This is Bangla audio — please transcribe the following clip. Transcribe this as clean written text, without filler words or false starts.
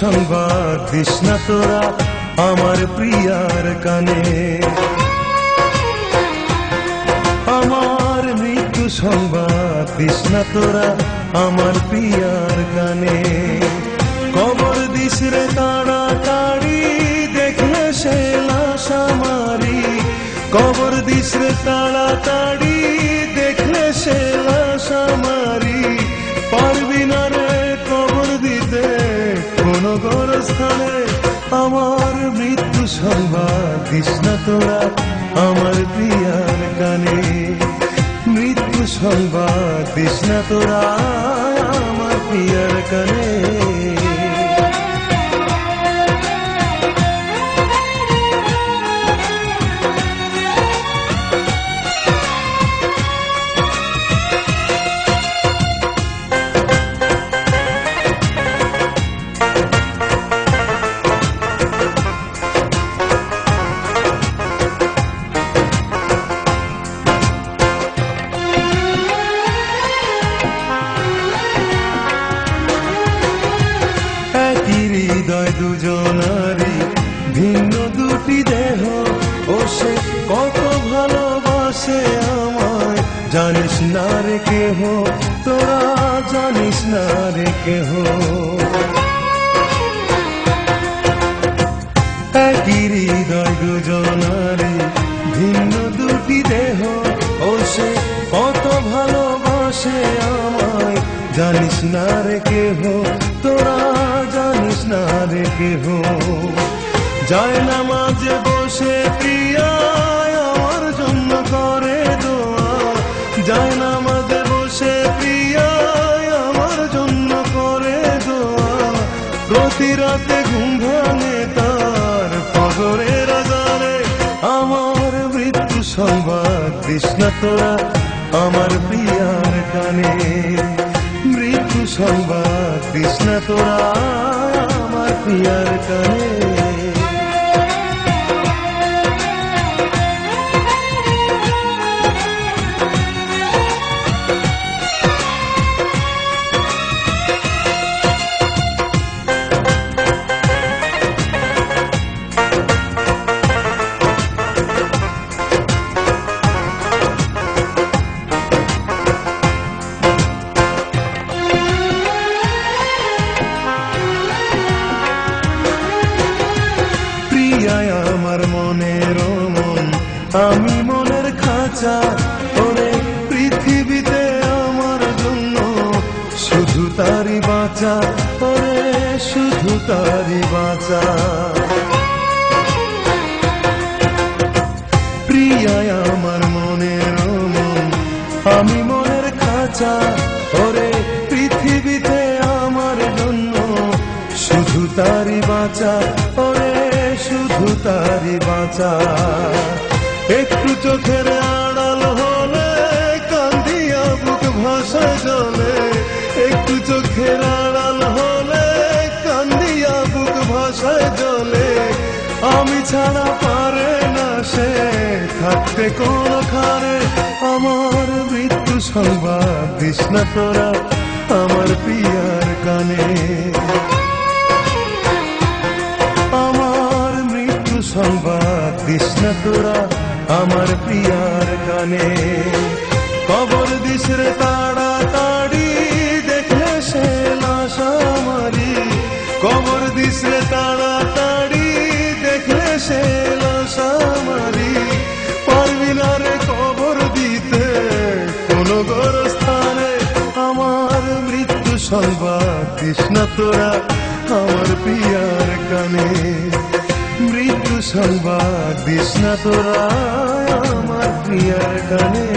সংবাদ দিস না তোরা আমার প্রিয়ার কানে, আমার মৃত্যু সংবাদ দিস না তোরা আমার প্রিয়ার কানে। কবর দিস রে তাড়াতাড়ি দেখলে সে লাশ আমারি, কবর দিস রে তাড়াতাড়ি দেখলে সে লাশ আমারি। পারবি না রে কবর দিতে কোন গোরস্থানে, আমার মৃত্যু সংবাদ দিস না তোরা আমার প্রিয়ার কানে, মৃত্যু সংবাদ দিস না তোরা আমার প্রিয়ার কানে। হৃদয় দুজনারি ভিন্ন দুটি দেহ, ও সে কত ভালোবাসে আমায় জানিস না রে কেহ, তোরা জানিস না রে কেহ। একই হৃদয় দুজনারি ভিন্ন দুটি দেহ, ও সে কত ভালোবাসে আমায় জানিস না রে কেহ, তোরা জানিস না রে কেহ। যায় না মাঝে বসে প্রিয়া আমার জন্য করে দোয়া, যায় না মাঝে বসে প্রিয়া আমার জন্য করে দোয়া। প্রতি রাতে ঘুম ভাঙে তার ফজরের আজানে, আমার মৃত্যু সংবাদ দিস না তোরা আমার প্রিয়ার কানে, মৃত্যু সংবাদ দিস না তোরা আমার প্রিয়ার কানে। আমার মনের মন আমি মনের খাঁচা, ওরে পৃথিবীতে আমার জন্য শুধু তারি বাঁচা, ওরে শুধু তারি বাঁচা। প্রিয়ায় আমার মনের মন আমি মনের খাঁচা, ওরে পৃথিবীতে আমার জন্য শুধু তারি বাঁচা, ওরে শুধু তারি বাঁচা। একটু চোখের আড়াল হলে কান্দিয়া বুক ভাষা জলে, একটু চোখের আড়াল হলে কান্দিয়া বুক ভাষায় জলে। আমি ছাড়া পারে না সে থাকতে কোনখানে, আমার মৃত্যু সংবাদ দিস না তোরা আমার প্রিয়ার কানে, সংবাদ দিস না তোরা আমার প্রিয়ার কানে। কবর দিস রে তাড়াতাড়ি দেখলে সে লাশ আমারি, কবর দিস রে তাড়াতাড়ি দেখলে সে লাশ আমারি। পারবি না রে কবর দিতে কোন গোরস্থানে, আমার মৃত্যু সংবাদ দিস না তোরা আমার প্রিয়ার কানে, মৃত্যু সংবাদ দিস না তোরা আমার প্রিয়ার কানে।